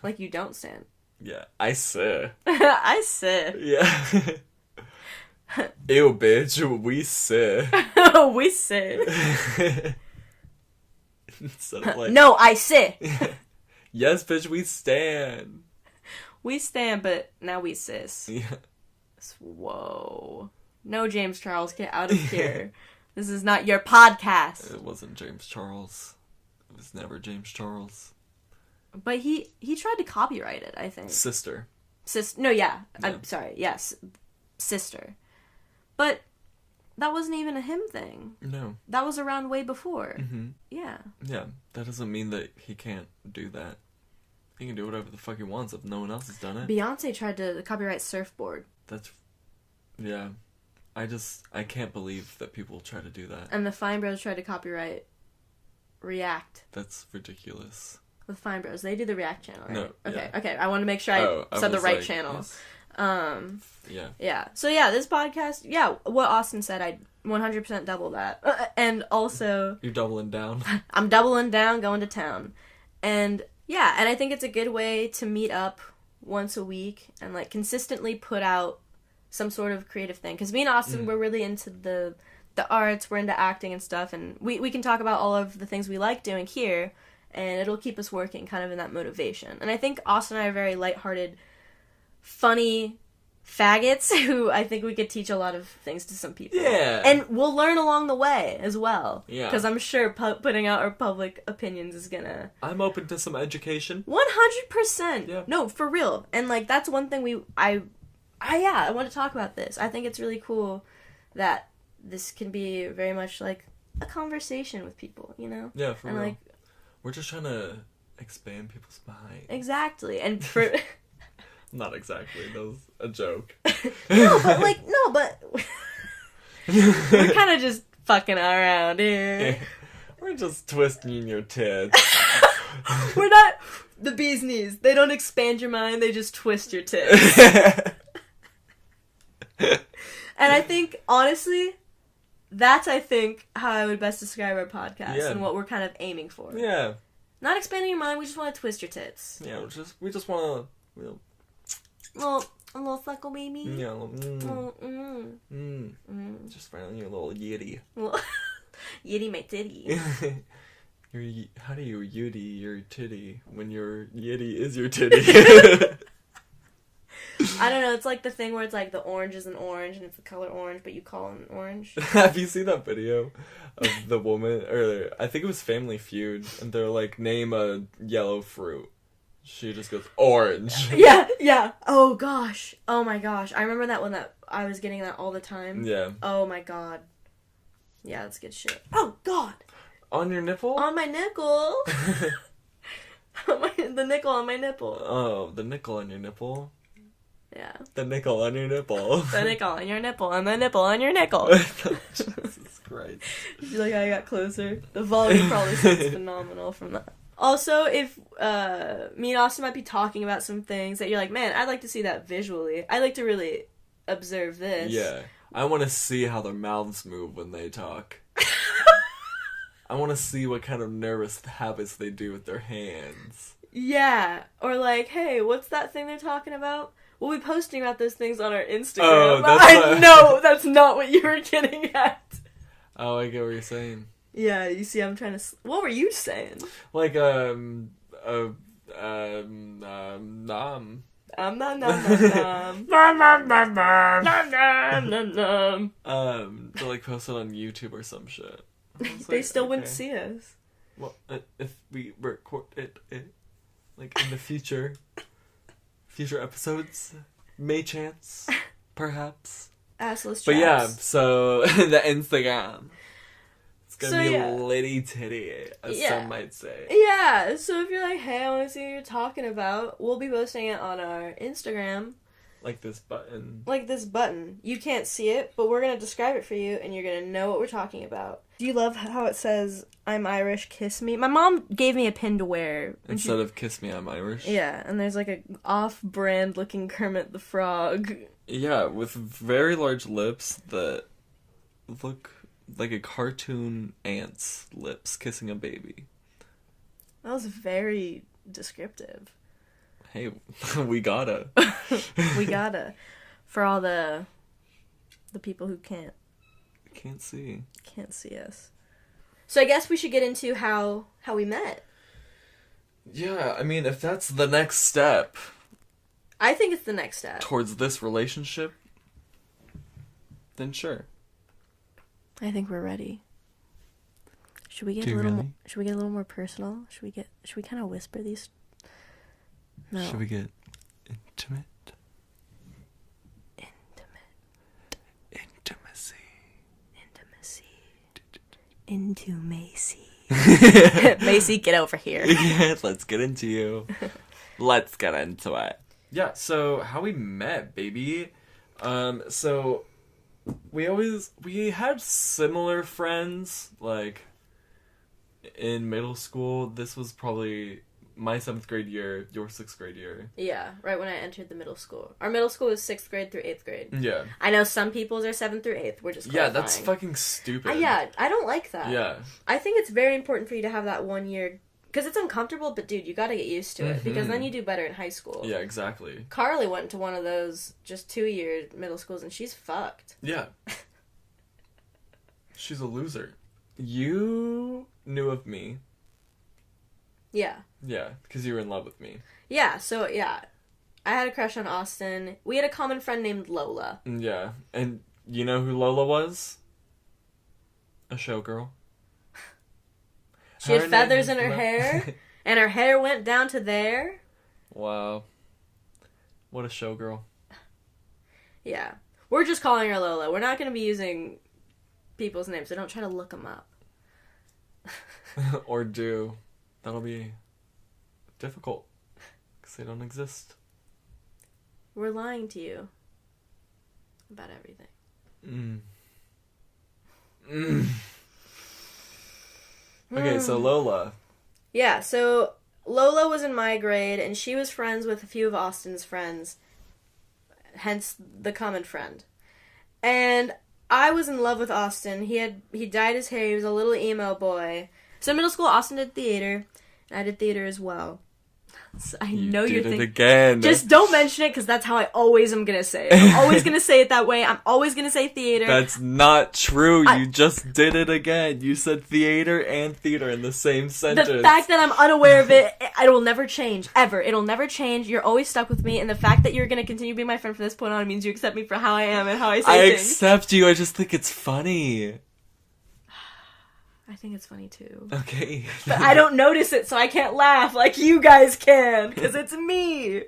Like you don't stand. Yeah, I sit. I sit. Yeah. Ew, bitch, we sit. We sit. Instead of like... No, I sit. Yes, bitch, we stand. We stand, but now we sis. Yeah. Whoa. No, James Charles, get out of here. This is not your podcast. It wasn't James Charles. It was never James Charles. But he tried to copyright it, I think. Sister. No, yeah. I'm sorry. Yes. Sister. But that wasn't even a him thing. No. That was around way before. Mm-hmm. Yeah. Yeah. That doesn't mean that he can't do that. He can do whatever the fuck he wants if no one else has done it. Beyonce tried to copyright Surfboard. Yeah. I can't believe that people try to do that. And the Fine Bros tried to copyright React. That's ridiculous. With Fine Bros. They do the React channel, right? No. Okay, Yeah. okay. I want to make sure I said the right channel. Yes. Yeah. Yeah. So yeah, this podcast, what Austin said, I 100% double that. And also... You're doubling down. I'm doubling down, going to town. And yeah, and I think it's a good way to meet up once a week and like consistently put out some sort of creative thing. Because me and Austin, we're really into the arts, we're into acting and stuff, and we can talk about all of the things we like doing here, and it'll keep us working kind of in that motivation. And I think Austin and I are very lighthearted, funny faggots who I think we could teach a lot of things to some people. Yeah. And we'll learn along the way as well. Yeah. Because I'm sure putting out our public opinions is gonna... I'm open to some education. 100%! Yeah. No, for real. And, like, that's one thing I want to talk about this. I think it's really cool that this can be very much, like, a conversation with people, you know? Yeah, for real. Like, we're just trying to expand people's minds. exactly. And for... Not exactly. That was a joke. no, but... We're kind of just fucking around here. We're just twisting your tits. We're not the bee's knees. They don't expand your mind, they just twist your tits. And I think, honestly, that's, I think, how I would best describe our podcast and what we're kind of aiming for. Yeah. Not expanding your mind, we just want to twist your tits. Yeah, we just want to... A little suckle baby. Yeah. Mm. Just finally your little yitty. Yitty my titty. How do you yitty your titty when your yitty is your titty? I don't know, it's like the thing where it's like the orange is an orange and it's the color orange, but you call it an orange. Have you seen that video of the woman, or I think it was Family Feud, and they're like, name a yellow fruit. She just goes, orange. Yeah. Oh gosh. Oh my gosh. I remember that one that I was getting that all the time. Yeah. Oh my god. Yeah, that's good shit. Oh god. On your nipple? On my nickel. The nickel on my nipple. Oh, the nickel on your nipple? Yeah. The nickel on your nipple. The nickel on your nipple and the nipple on your nickel. Jesus Christ. You feel like I got closer? The volume probably sounds phenomenal from that. Also, if me and Austin might be talking about some things that you're like, man, I'd like to see that visually. I'd like to really observe this. Yeah. I want to see how their mouths move when they talk. I want to see what kind of nervous habits they do with their hands. Yeah. Or like, hey, what's that thing they're talking about? We'll be posting about those things on our Instagram. Oh, I know that's not what you were getting at. Oh, I get what you're saying. Yeah, you see, I'm trying to... What were you saying? Like, Nom to like post it on YouTube or some shit. They still wouldn't see us. Well, if we record it, like in the future episodes, may chance, perhaps. Assless traps. But yeah, so the Instagram. It's gonna be yeah. litty titty, as some might say. Yeah, so if you're like, hey, I want to see what you're talking about, we'll be posting it on our Instagram. Like this button. Like this button. You can't see it, but we're gonna describe it for you, and you're gonna know what we're talking about. Do you love how it says, I'm Irish, kiss me? My mom gave me a pin to wear. Instead of kiss me, I'm Irish? Yeah, and there's like a off-brand looking Kermit the Frog. Yeah, with very large lips that look like a cartoon ant's lips kissing a baby. That was very descriptive. Hey, we gotta. We gotta. For all the people who can't see us. So I guess we should get into how we met. Yeah, I mean, if that's the next step. I think it's the next step. Towards this relationship, then sure. I think we're ready. Should we get a little more personal? Should we kind of whisper these? No. Should we get intimate? Into Macy. Macy, get over here. Yeah, let's get into you. Let's get into it. Yeah, so how we met, baby. So we had similar friends, like, in middle school, this was probably my 7th grade year, your 6th grade year. Yeah, right when I entered the middle school. Our middle school was 6th grade through 8th grade. Yeah. I know some people's are 7th through 8th. We're just clarifying. Yeah, that's fucking stupid. Yeah, I don't like that. Yeah. I think it's very important for you to have that 1 year, because it's uncomfortable, but dude, you gotta get used to it, because then you do better in high school. Yeah, exactly. Carly went to one of those just 2-year middle schools, and she's fucked. Yeah. She's a loser. You knew of me. Yeah. Yeah, because you were in love with me. Yeah, so, yeah. I had a crush on Austin. We had a common friend named Lola. Yeah, and you know who Lola was? A showgirl. She had feathers in her hair, and her hair went down to there. Wow. What a showgirl. Yeah. We're just calling her Lola. We're not going to be using people's names, so don't try to look them up. Or do. That'll be difficult, because they don't exist. We're lying to you about everything. Okay, so Lola. Yeah, so Lola was in my grade, and she was friends with a few of Austin's friends, hence the common friend. And I was in love with Austin. He dyed his hair. He was a little emo boy. So in middle school, Austin did theater, and I did theater as well. So I know you're thinking, again. Just don't mention it, because that's how I always am gonna say it. I'm always gonna say it that way. I'm always gonna say theater. That's not true. You just did it again. You said theater and theater in the same sentence. The fact that I'm unaware of it will never change, ever. It'll never change. You're always stuck with me, and the fact that you're gonna continue being my friend from this point on means you accept me for how I am and how I say I things. accept you. I just think it's funny. I think it's funny too. Okay. But I don't notice it, so I can't laugh like you guys can, because it's me.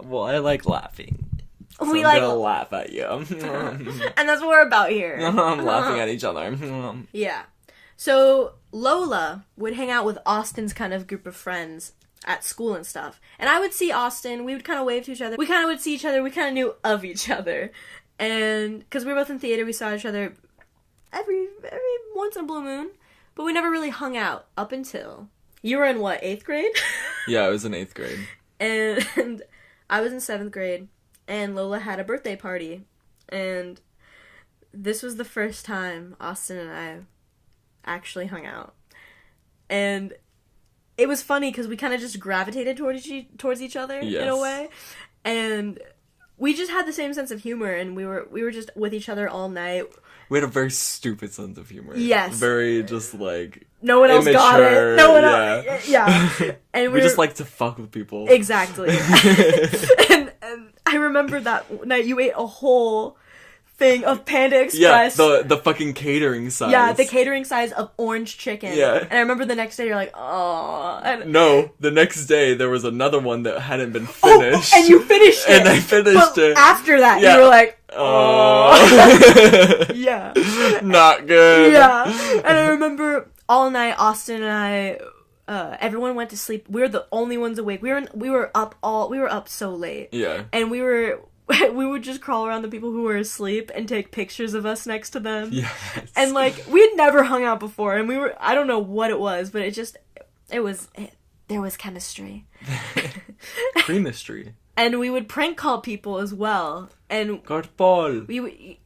Well, I like laughing. So I'm gonna laugh at you. And that's what we're about here. I'm laughing at each other. Yeah. So Lola would hang out with Austin's kind of group of friends at school and stuff. And I would see Austin, we would kind of wave to each other. We kind of would see each other, we kind of knew of each other. And because we were both in theater, we saw each other every once in a blue moon, but we never really hung out up until you were in what, 8th grade? Yeah, I was in 8th grade, and I was in 7th grade, and Lola had a birthday party, and this was the first time Austin and I actually hung out, and it was funny because we kind of just gravitated towards each other in a way, and we just had the same sense of humor, and we were just with each other all night. We had a very stupid sense of humor. Yes. Very just like no one else got it. No one else. Yeah. And we just like to fuck with people. Exactly. and I remember that night you ate a whole thing of Panda Express. Yeah, the fucking catering size. Yeah, the catering size of orange chicken. Yeah. And I remember the next day you're like, oh. No, the next day there was another one that hadn't been finished. Oh, and you finished it. And I finished it. After that, you were like, oh. Yeah. Not good. Yeah. And I remember all night Austin and I, everyone went to sleep. We were the only ones awake. We were up so late. Yeah. And we would just crawl around the people who were asleep and take pictures of us next to them. Yes. And like we had never hung out before, and I don't know what it was, but there was chemistry. Chemistry. And we would prank call people as well. And Carpal.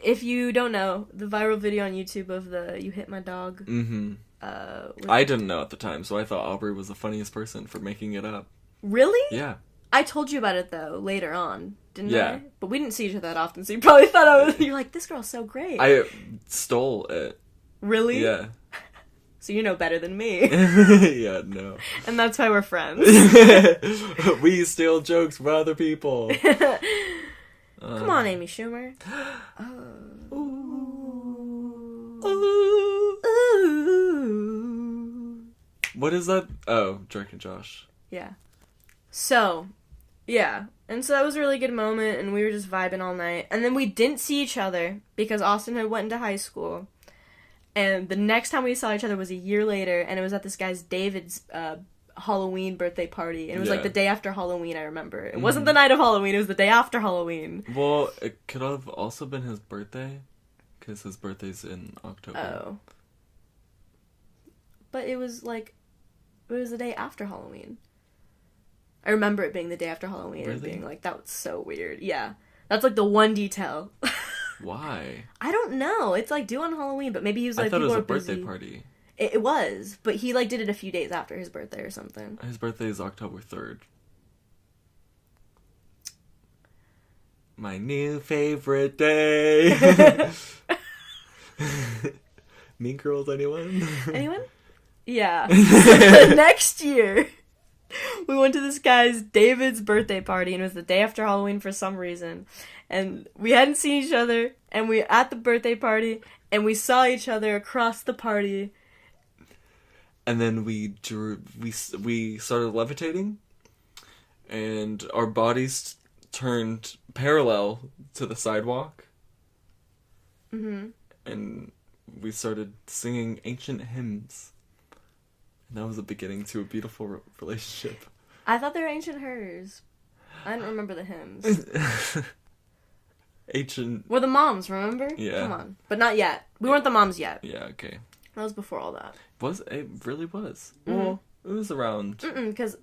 if you don't know, the viral video on YouTube of the "You Hit My Dog." Mm-hmm. I didn't know at the time, so I thought Aubrey was the funniest person for making it up. Really? Yeah. I told you about it though later on, didn't I? Yeah. But we didn't see each other that often, so you probably thought you're like, this girl's so great. I stole it. Really? Yeah. So you know better than me. Yeah, no. And that's why we're friends. We steal jokes from other people. Come on, Amy Schumer. Ooh. What is that? Oh, Drake and Josh. Yeah. So, yeah. And so that was a really good moment, and we were just vibing all night. And then we didn't see each other because Austin had went into high school. And the next time we saw each other was a year later, and it was at this guy's David's Halloween birthday party. And it was like the day after Halloween, I remember. It wasn't the night of Halloween, it was the day after Halloween. Well, it could have also been his birthday, because his birthday's in October. Oh. but it was the day after Halloween. I remember it being the day after Halloween and being like, that was so weird. Yeah. That's like the one detail. Why? I don't know. It's like due on Halloween, but maybe he was like, I thought it people was a are busy. birthday party. It was, but he like did it a few days after his birthday or something. His birthday is October 3rd. My new favorite day. Mean Girls, anyone? Anyone? Yeah. The next year, we went to this guy's David's birthday party, and it was the day after Halloween for some reason. And we hadn't seen each other, and we at the birthday party, and we saw each other across the party. And then we started levitating, and our bodies turned parallel to the sidewalk. Mm-hmm. And we started singing ancient hymns. And that was the beginning to a beautiful relationship. I thought they were ancient hers. I didn't remember the hymns. Ancient... We're the moms, remember? Yeah. Come on. But not yet. We weren't the moms yet. Yeah, okay. That was before all that. It really was. Mm-hmm. Well, it was around... Because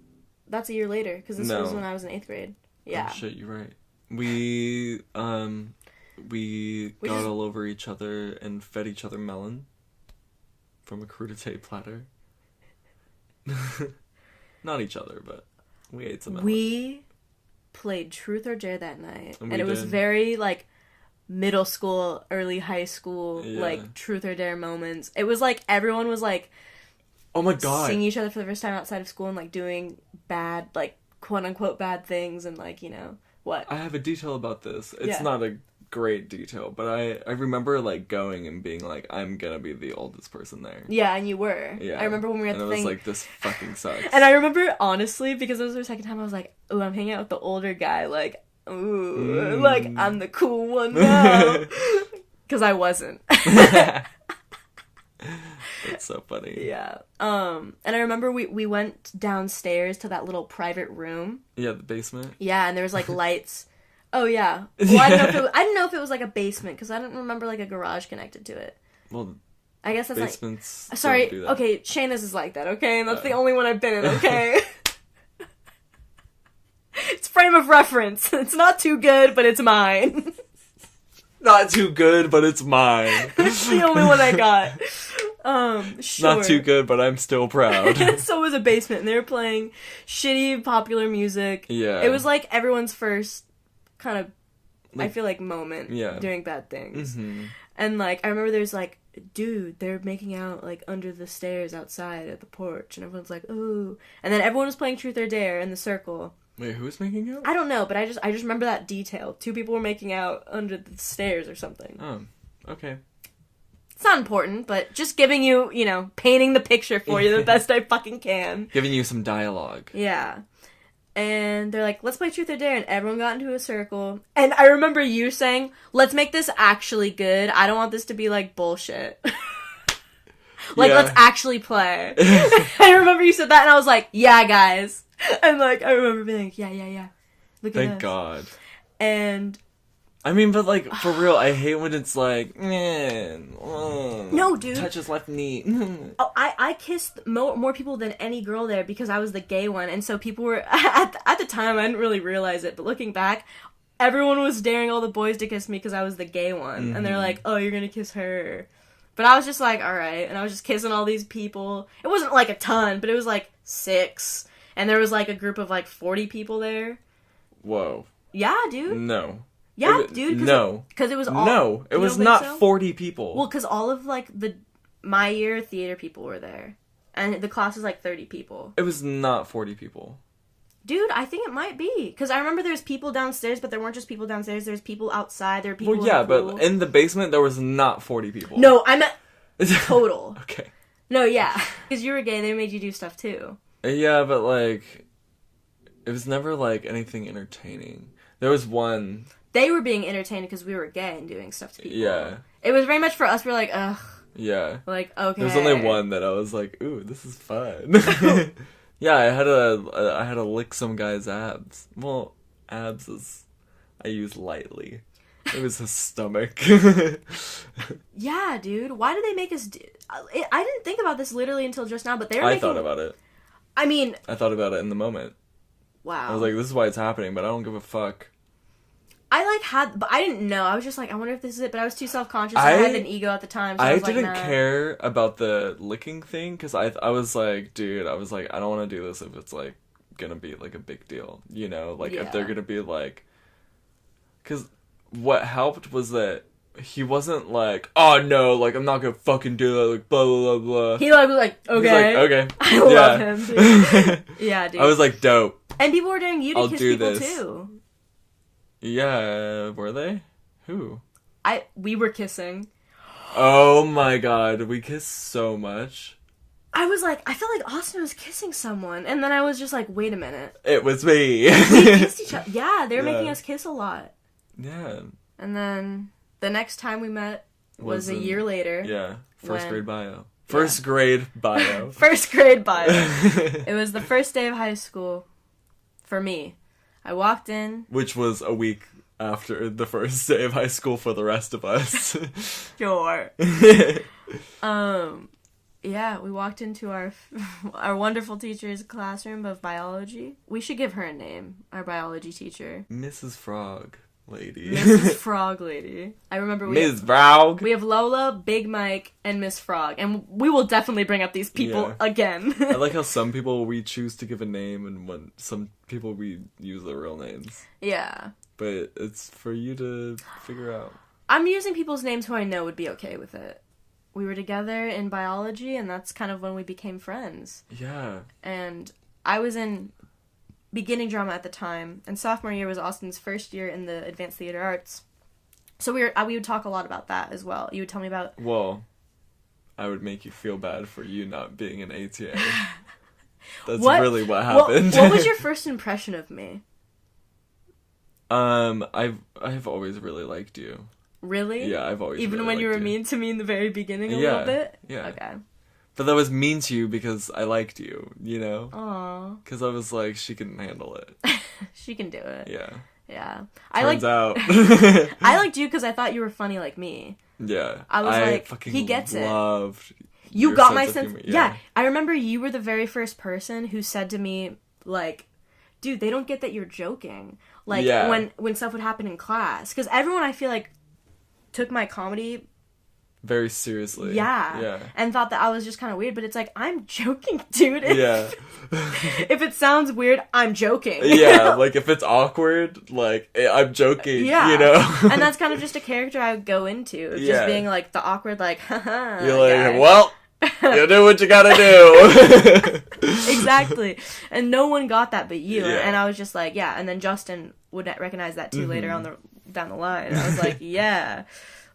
that's a year later. Because this was when I was in 8th grade. Yeah. Oh, shit, you're right. We got all over each other and fed each other melon from a crudité platter. Not each other, but we ate some melon. We played Truth or Dare that night. And it was did. very, like, middle school, early high school, Yeah. like, Truth or Dare moments. It was like everyone was, like... Oh my god. Seeing each other for the first time outside of school and, like, doing bad, like, quote-unquote bad things and, like, you know, what? I have a detail about this. It's Yeah. not a great detail, but I remember, like, going and being like, I'm gonna be the oldest person there. Yeah, and you were. Yeah. I remember when we were at the And thing. I was like, this fucking sucks. And I remember, honestly, because it was the second time, I was like, ooh, I'm hanging out with the older guy. Like, ooh, like, I'm the cool one now. Because I wasn't. It's so funny. Yeah. And I remember we went downstairs to that little private room. Yeah, the basement. Yeah, and there was, like, lights. Oh, yeah. Well, I didn't know if it was, like, a basement, because I didn't remember, like, a garage connected to it. Well, I guess that's basements like... Sorry, don't do that. okay, Shayna's is like that, okay? And that's the only one I've been in, okay? It's frame of reference. It's not too good, but it's mine. Not too good, but it's mine. It's the only one I got. Sure. Not too good, but I'm still proud. So was a basement, and they were playing shitty popular music. Yeah. It was like everyone's first kind of, Like, I feel like, moment yeah. doing bad things. Mm-hmm. And, like, I remember there's, like, dude, they're making out, like, under the stairs outside at the porch, and everyone's like, ooh. And then everyone was playing Truth or Dare in the circle. Wait, who's making out? I don't know, but I just remember that detail. 2 people were making out under the stairs or something. Oh, okay. It's not important, but just giving you, you know, painting the picture for you the best I fucking can. Giving you some dialogue. Yeah. And they're like, let's play Truth or Dare, and everyone got into a circle. And I remember you saying, let's make this actually good. I don't want this to be, like, bullshit. Like, Yeah. let's actually play. I remember you said that, and I was like, yeah, guys. And, like, I remember being like, yeah. Look at Thank us. God. And... I mean, but, like, for real, I hate when it's like, No, dude. touch his left knee. Oh, I kissed more people than any girl there because I was the gay one, and so people were at the time I didn't really realize it, but looking back, everyone was daring all the boys to kiss me because I was the gay one, and they're like, "Oh, you're gonna kiss her," but I was just like, "All right," and I was just kissing all these people. It wasn't like a ton, but it was like 6, and there was like a group of like 40 people there. Whoa. Yeah, dude. No. Yeah, dude. No. Because it was all. No, it You was don't think not so? 40 people. Well, because all of like my year theater people were there, and the class was like 30 people. It was not 40 people. Dude, I think it might be. Because I remember there's people downstairs, but there weren't just people downstairs. There's people outside. There were people Well, yeah, in the pool. but in the basement, there was not 40 people. No, I meant total. Okay. No, yeah. Because you were gay, they made you do stuff too. Yeah, but, like, it was never, like, anything entertaining. There was one... They were being entertained because we were gay and doing stuff to people. Yeah. It was very much for us, we were like, ugh. Yeah. Like, okay. There's only one that I was like, ooh, this is fun. Yeah, I had to lick some guy's abs. Well, abs is... I use lightly. It was his stomach. Yeah, dude. Why did they make us I didn't think about this literally until just now, but they were I thought about it. I mean... I thought about it in the moment. Wow. I was like, this is why it's happening, but I don't give a fuck. But I didn't know. I was just like, I wonder if this is it, but I was too self-conscious. I had an ego at the time, so I was didn't like, nah. care about the licking thing, because I was like, dude, I don't want to do this if it's, like, gonna be, like, a big deal, you know? Like, if they're gonna be, like... Because what helped was that he wasn't like, oh, no, like, I'm not gonna fucking do that, like, blah, blah, blah, blah. He, like, was like, okay. He's like, okay. I love him, dude. Yeah, dude. I was like, dope. And people were daring you to kiss people, this. too. Yeah, were they? Who? We were kissing. Oh my god, we kissed so much. I was like, I felt like Austin was kissing someone, and then I was just like, wait a minute. It was me. We kissed each other. Yeah, they were making us kiss a lot. Yeah. And then the next time we met was a year later. Yeah, first grade bio. First grade bio. First grade bio. It was the first day of high school for me. I walked in. Which was a week after the first day of high school for the rest of us. Sure. Yeah, we walked into our wonderful teacher's classroom of biology. We should give her a name, our biology teacher. Mrs. Frog Lady. Mrs. Frog Lady. I remember Ms. Frog. We have Lola, Big Mike, and Miss Frog. And we will definitely bring up these people again. I like how some people we choose to give a name and when some people we use their real names. Yeah. But it's for you to figure out. I'm using people's names who I know would be okay with it. We were together in biology, and that's kind of when we became friends. Yeah. And I was in beginning drama at the time, and sophomore year was Austin's first year in the advanced theater arts. So we would talk a lot about that as well. You would tell me about... Well, I would make you feel bad for you not being an ATA. That's really what happened. What was your first impression of me? I've always really liked you. Really? Yeah, I've always Even really when you were liked mean to me in the very beginning a little bit? Yeah. Okay. But that was mean to you because I liked you, you know? Aww. Because I was like, she can handle it. She can do it. Yeah. Yeah. Turns out. I liked you because I thought you were funny like me. Yeah. I was like, he gets it. You got my sense. Yeah. I remember you were the very first person who said to me, like, dude, they don't get that you're joking. Like, when stuff would happen in class. Because everyone, I feel like, took my comedy very seriously. Yeah. And thought that I was just kind of weird, but it's like, I'm joking, dude. Yeah. If it sounds weird, I'm joking. Yeah, like, if it's awkward, like, I'm joking, you know? And that's kind of just a character I would go into. Just being, like, the awkward, like, haha. You're like, well, you do what you gotta do. Exactly. And no one got that but you. Yeah. And I was just like, yeah. And then Justin would recognize that, too, later on down the line. And I was like, yeah.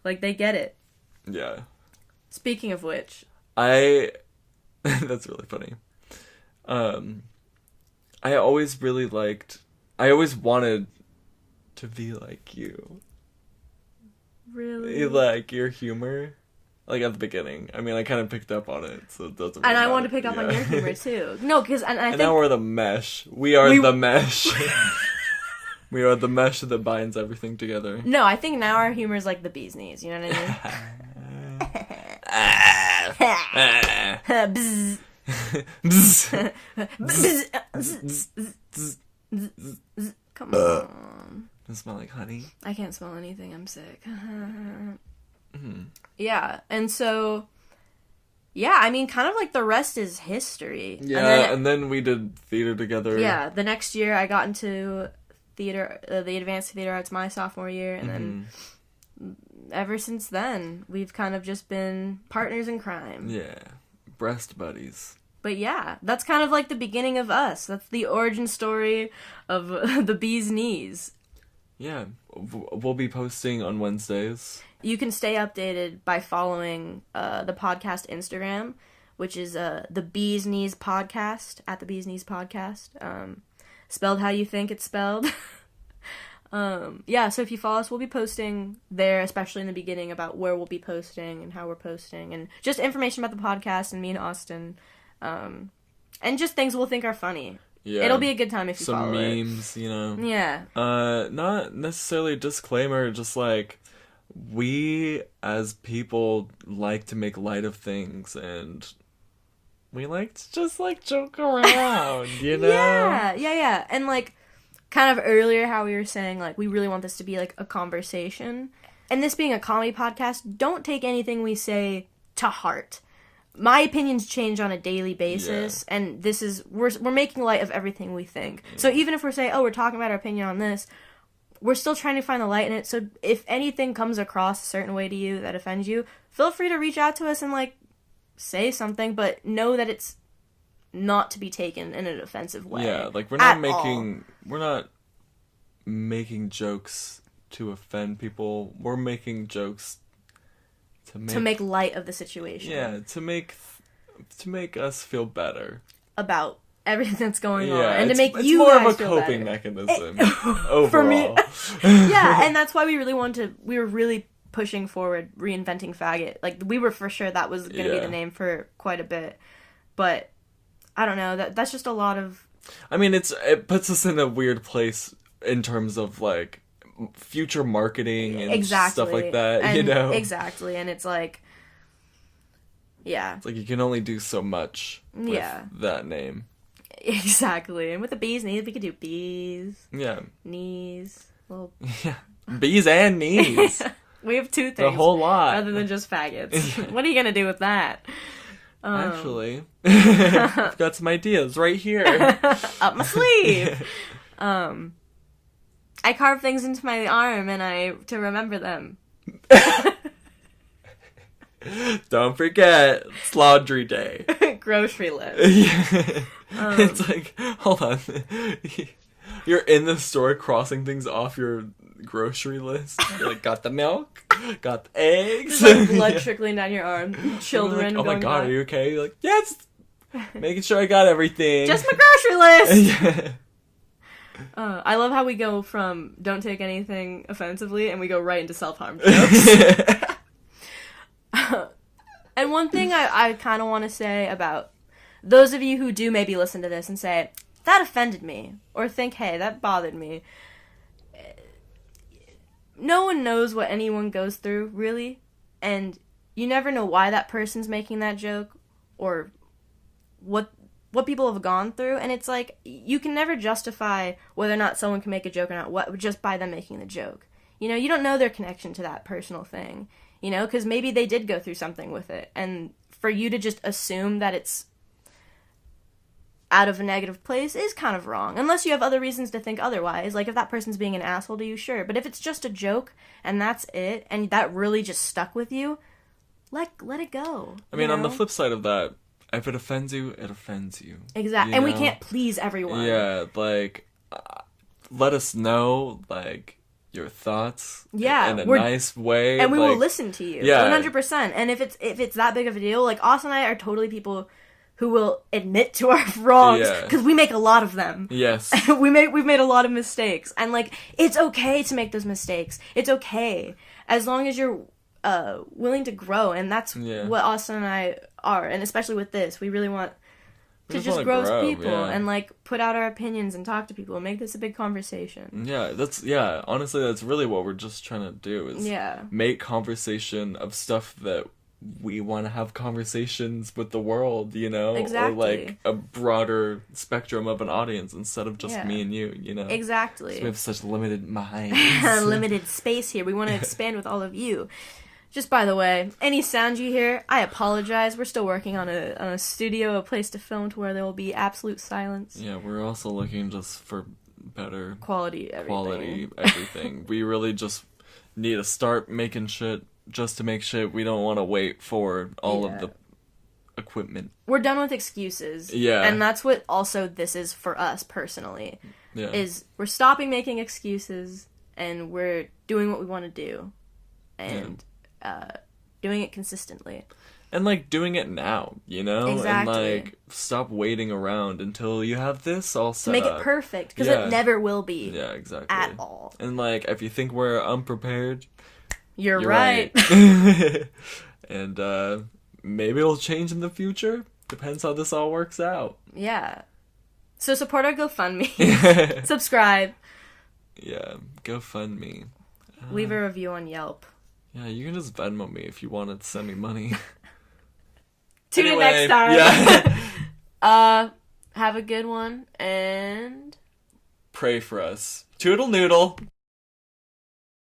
Like, they get it. Yeah. Speaking of which. That's really funny. I always wanted to be like you. Really? Like, your humor. Like, at the beginning. I mean, I kind of picked up on it, so it doesn't really And I matter. wanted to pick up on your humor, too. No, because... I think now we're the mesh. We are the mesh. We are the mesh that binds everything together. No, I think now our humor is like the bee's knees. You know what I mean? Come on. Does it smell like honey? I can't smell anything. I'm sick. Yeah, and so... Yeah, I mean, kind of like the rest is history. Yeah, and then we did theater together. Yeah, the next year I got into... theater, the advanced theater arts my sophomore year, and then ever since then we've kind of just been partners in crime. Yeah, breast buddies. But yeah, that's kind of like the beginning of us. That's the origin story of the bee's knees. Yeah, we'll be posting on Wednesdays. You can stay updated by following the podcast Instagram, which is the Bee's Knees Podcast, at the Bee's Knees Podcast. Spelled how you think it's spelled. Yeah, so if you follow us, we'll be posting there, especially in the beginning, about where we'll be posting and how we're posting, and just information about the podcast and me and Austin, and just things we'll think are funny. Yeah. It'll be a good time if you follow it. Some memes, you know. Yeah. Not necessarily a disclaimer, just like we as people like to make light of things, and we like to just like joke around, you know? Yeah. And like kind of earlier how we were saying like we really want this to be like a conversation. And this being a comedy podcast, don't take anything we say to heart. My opinions change on a daily basis, and this is we're making light of everything we think. So even if we're saying, oh, we're talking about our opinion on this, we're still trying to find the light in it. So if anything comes across a certain way to you that offends you, feel free to reach out to us and like say something, but know that it's not to be taken in an offensive way. Yeah, like we're not making jokes to offend people. We're making jokes to make light of the situation. Yeah, to make us feel better about everything that's going on, and to make it's you more guys of a feel coping better. mechanism overall. For me, yeah, and that's why we were really pushing forward reinventing faggot. Like we were for sure that was going to be the name for quite a bit, but I don't know, that's just a lot of. I mean, it puts us in a weird place in terms of like future marketing and stuff like that, and you know? Exactly, and it's like, yeah. It's like you can only do so much with that name. Exactly, and with the bees knees, we could do bees. Yeah. Knees. Well. Yeah. Bees and knees. We have two things. The whole lot. Rather than just faggots. What are you going to do with that? Actually, I've got some ideas right here. Up my sleeve. I carve things into my arm to remember them. Don't forget, it's laundry day. Grocery list. It's like, hold on. You're in the store crossing things off your grocery list. You're like, got the milk, got the eggs. There's like blood trickling down your arm. Children like, oh my god, by. are you okay? You're like, yes! Making sure I got everything. Just my grocery list! Yeah. I love how we go from don't take anything offensively and we go right into self-harm jokes. And one thing I kind of want to say about those of you who do maybe listen to this and say, that offended me, or think, hey, that bothered me. No one knows what anyone goes through, really, and you never know why that person's making that joke, or what people have gone through, and it's like, you can never justify whether or not someone can make a joke or not just by them making the joke. You know, you don't know their connection to that personal thing, you know, because maybe they did go through something with it, and for you to just assume that it's out of a negative place is kind of wrong, unless you have other reasons to think otherwise. Like, if that person's being an asshole to you, sure, but if it's just a joke, and that's it, and that really just stuck with you, let it go. I mean, on the flip side of that, if it offends you, it offends you. Exactly. And we can't please everyone. Yeah, like, let us know, like, your thoughts in a nice way. And we like, will listen to you. Yeah. 100%. And if it's that big of a deal, like, Austin and I are totally people who will admit to our wrongs, because we make a lot of them. Yes. We've made a lot of mistakes. And, like, it's okay to make those mistakes. It's okay. As long as you're willing to grow, and that's what Austin and I are, and especially with this, we really want to just grow as people, and like put out our opinions and talk to people and make this a big conversation. Honestly, that's really what we're just trying to do, is make conversation of stuff that we want to have conversations with the world, you know? Exactly. Or like a broader spectrum of an audience instead of just me and you know? Exactly. We have such limited minds. Limited space here. We want to expand with all of you. Just by the way, any sound you hear, I apologize. We're still working on a studio, a place to film to where there will be absolute silence. Yeah, we're also looking just for better quality everything. We really just need to start making shit just to make shit. We don't want to wait for all of the equipment. We're done with excuses. Yeah. And that's what also this is for us personally. Yeah. Is we're stopping making excuses and we're doing what we want to do. And doing it consistently. And, like, doing it now, you know? Exactly. And, like, stop waiting around until you have this all set up. To make it perfect, because it never will be. Yeah, exactly. At all. And, like, if you think we're unprepared, you're right. And, maybe it'll change in the future. Depends how this all works out. Yeah. So support our GoFundMe. Subscribe. Yeah, GoFundMe. Leave a review on Yelp. Yeah, you can just Venmo me if you want to send me money. Tune in Anyway, next time. Yeah. Have a good one and Pray for us. Toodle noodle.